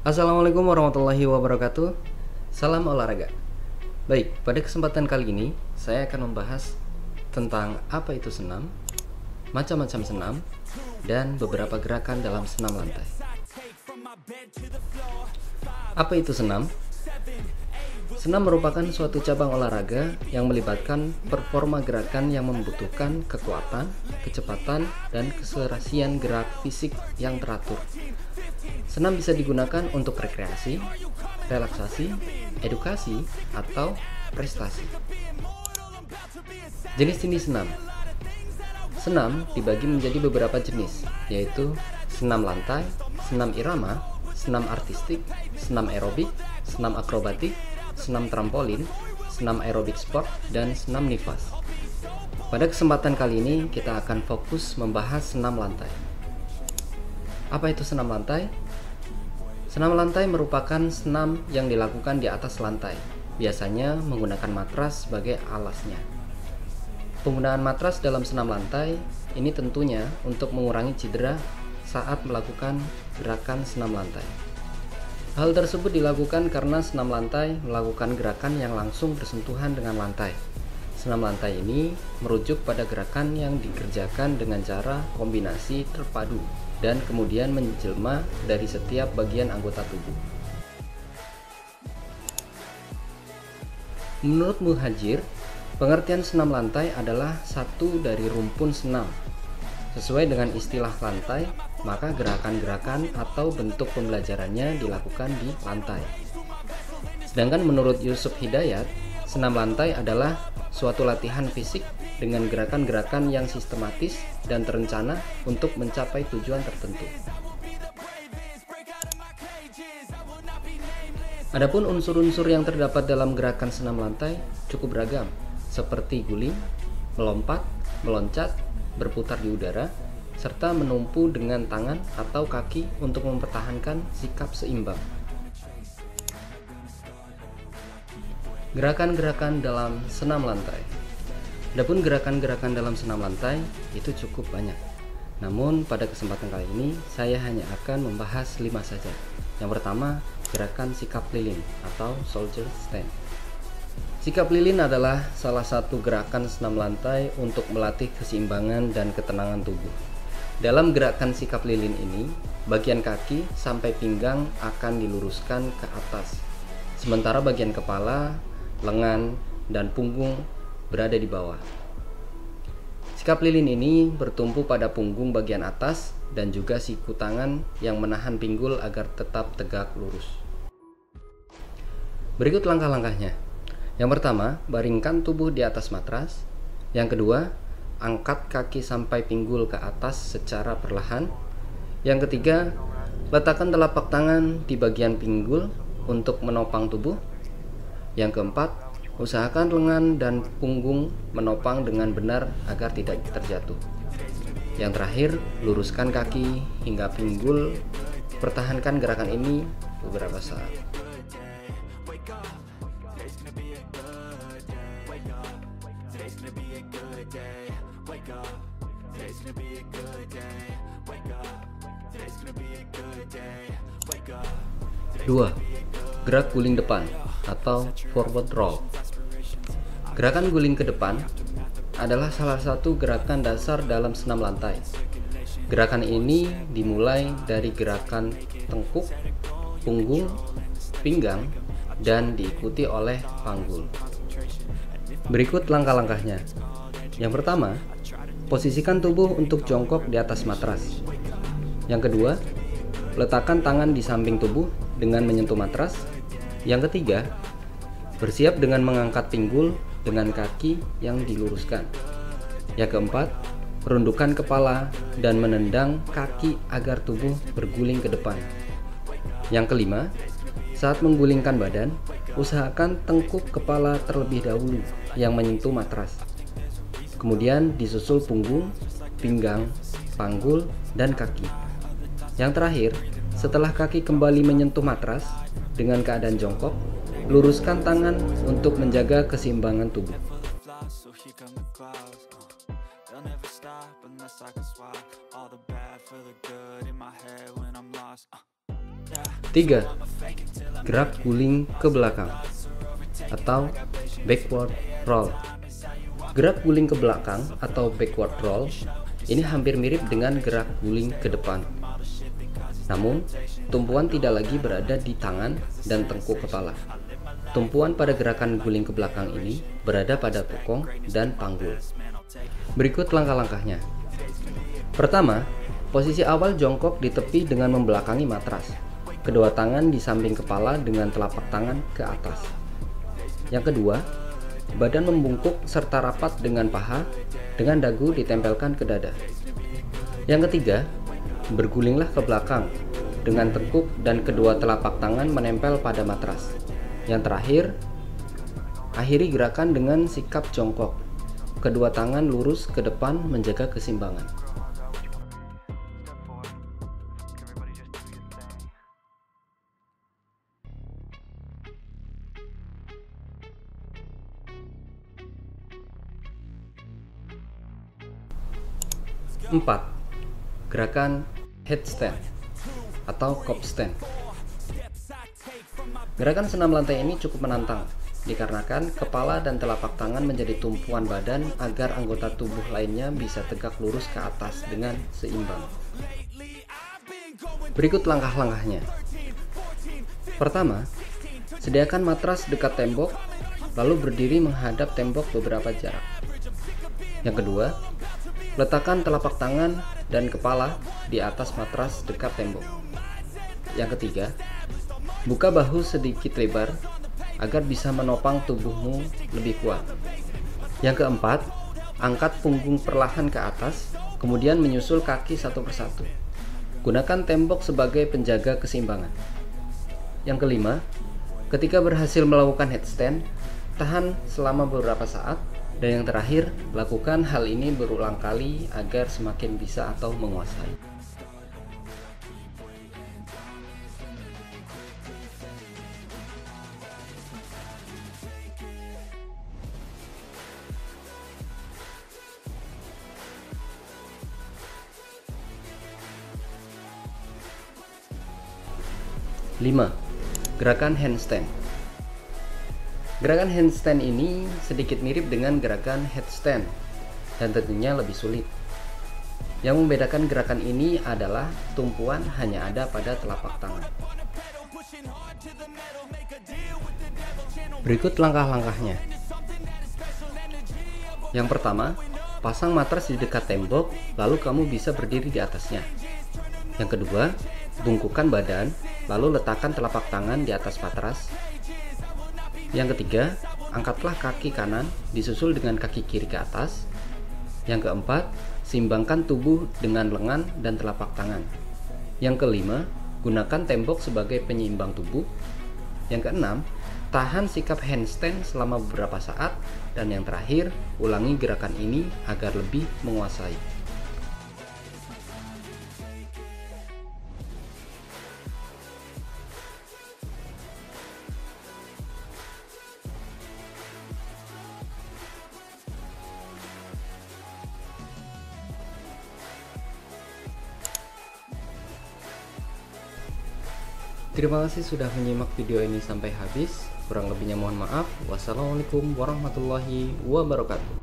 Assalamualaikum warahmatullahi wabarakatuh. Salam olahraga. Baik, pada kesempatan kali ini saya akan membahas tentang apa itu senam, macam-macam senam, dan beberapa gerakan dalam senam lantai. Apa itu senam? Senam merupakan suatu cabang olahraga yang melibatkan performa gerakan yang membutuhkan kekuatan, kecepatan, dan keserasian gerak fisik yang teratur. Senam bisa digunakan untuk rekreasi, relaksasi, edukasi, atau prestasi. Jenis-jenis senam. Senam dibagi menjadi beberapa jenis, yaitu senam lantai, senam irama, senam artistik, senam aerobik, senam akrobatik, senam trampolin, senam aerobik sport, dan senam nifas. Pada kesempatan kali ini kita akan fokus membahas senam lantai. Apa itu senam lantai? Senam lantai merupakan senam yang dilakukan di atas lantai, biasanya menggunakan matras sebagai alasnya. Penggunaan matras dalam senam lantai ini tentunya untuk mengurangi cedera saat melakukan gerakan senam lantai. Hal tersebut dilakukan karena senam lantai melakukan gerakan yang langsung bersentuhan dengan lantai. Senam lantai ini merujuk pada gerakan yang dikerjakan dengan cara kombinasi terpadu dan kemudian menjelma dari setiap bagian anggota tubuh. Menurut Muhajir, pengertian senam lantai adalah satu dari rumpun senam. Sesuai dengan istilah lantai, maka gerakan-gerakan atau bentuk pembelajarannya dilakukan di lantai. Sedangkan menurut Yusuf Hidayat, senam lantai adalah suatu latihan fisik dengan gerakan-gerakan yang sistematis dan terencana untuk mencapai tujuan tertentu. Adapun unsur-unsur yang terdapat dalam gerakan senam lantai cukup beragam, seperti guling, melompat, meloncat, berputar di udara, serta menumpu dengan tangan atau kaki untuk mempertahankan sikap seimbang. Gerakan-gerakan dalam senam lantai. Adapun gerakan-gerakan dalam senam lantai itu cukup banyak. Namun pada kesempatan kali ini saya hanya akan membahas 5 saja. Yang pertama, gerakan sikap lilin atau soldier stand. Sikap lilin adalah salah satu gerakan senam lantai untuk melatih keseimbangan dan ketenangan tubuh. Dalam gerakan sikap lilin ini, bagian kaki sampai pinggang akan diluruskan ke atas, sementara bagian kepala, lengan, dan punggung berada di bawah. Sikap lilin ini bertumpu pada punggung bagian atas dan juga siku tangan yang menahan pinggul agar tetap tegak lurus. Berikut langkah-langkahnya. Yang pertama, baringkan tubuh di atas matras. Yang kedua, angkat kaki sampai pinggul ke atas secara perlahan. Yang ketiga, letakkan telapak tangan di bagian pinggul untuk menopang tubuh. Yang keempat, usahakan lengan dan punggung menopang dengan benar agar tidak terjatuh. Yang terakhir, luruskan kaki hingga pinggul. Pertahankan gerakan ini beberapa saat. Dua, gerak guling depan atau forward roll. Gerakan guling ke depan adalah salah satu gerakan dasar dalam senam lantai. Gerakan ini dimulai dari gerakan tengkuk, punggung, pinggang, dan diikuti oleh panggul. Berikut langkah-langkahnya. Yang pertama, posisikan tubuh untuk jongkok di atas matras. Yang kedua, letakkan tangan di samping tubuh dengan menyentuh matras. Yang ketiga, bersiap dengan mengangkat pinggul dengan kaki yang diluruskan. Yang keempat, rundukkan kepala dan menendang kaki agar tubuh berguling ke depan. Yang kelima, saat menggulingkan badan, usahakan tengkuk kepala terlebih dahulu yang menyentuh matras. Kemudian disusul punggung, pinggang, panggul, dan kaki. Yang terakhir, setelah kaki kembali menyentuh matras dengan keadaan jongkok, luruskan tangan untuk menjaga keseimbangan tubuh. unless I can swap all the bad for the good in my head when I'm lost. Yeah. 3. Gerak guling ke belakang atau backward roll. Gerak guling ke belakang atau backward roll ini hampir mirip dengan gerak guling ke depan. Namun, tumpuan tidak lagi berada di tangan dan tengkuk kepala. Tumpuan pada gerakan guling ke belakang ini berada pada bokong dan panggul. Berikut langkah-langkahnya. Pertama, posisi awal jongkok di tepi dengan membelakangi matras. Kedua tangan di samping kepala dengan telapak tangan ke atas. Yang kedua, badan membungkuk serta rapat dengan paha, dengan dagu ditempelkan ke dada. Yang ketiga, bergulinglah ke belakang dengan tengkuk dan kedua telapak tangan menempel pada matras. Yang terakhir, akhiri gerakan dengan sikap jongkok. Kedua tangan lurus ke depan menjaga keseimbangan. Empat, gerakan headstand atau kopstand. Gerakan senam lantai ini cukup menantang dikarenakan kepala dan telapak tangan menjadi tumpuan badan agar anggota tubuh lainnya bisa tegak lurus ke atas dengan seimbang. Berikut langkah-langkahnya. Pertama, sediakan matras dekat tembok, lalu berdiri menghadap tembok beberapa jarak. Yang kedua, letakkan telapak tangan dan kepala di atas matras dekat tembok. Yang ketiga, buka bahu sedikit lebar agar bisa menopang tubuhmu lebih kuat. Yang keempat, angkat punggung perlahan ke atas, kemudian menyusul kaki satu persatu. Gunakan tembok sebagai penjaga keseimbangan. Yang kelima, ketika berhasil melakukan headstand, tahan selama beberapa saat. Dan yang terakhir, lakukan hal ini berulang kali agar semakin bisa atau menguasai. Lima, gerakan handstand. Gerakan handstand ini sedikit mirip dengan gerakan headstand dan tentunya lebih sulit. Yang membedakan gerakan ini adalah tumpuan hanya ada pada telapak tangan. Berikut langkah-langkahnya. Yang pertama, pasang matras di dekat tembok, lalu kamu bisa berdiri di atasnya. Yang kedua, bungkukkan badan, lalu letakkan telapak tangan di atas matras. Yang ketiga, angkatlah kaki kanan disusul dengan kaki kiri ke atas. Yang keempat, seimbangkan tubuh dengan lengan dan telapak tangan. Yang kelima, gunakan tembok sebagai penyeimbang tubuh. Yang keenam, tahan sikap handstand selama beberapa saat. Dan yang terakhir, ulangi gerakan ini agar lebih menguasai. Terima kasih sudah menyimak video ini sampai habis. Kurang lebihnya mohon maaf. Wassalamualaikum warahmatullahi wabarakatuh.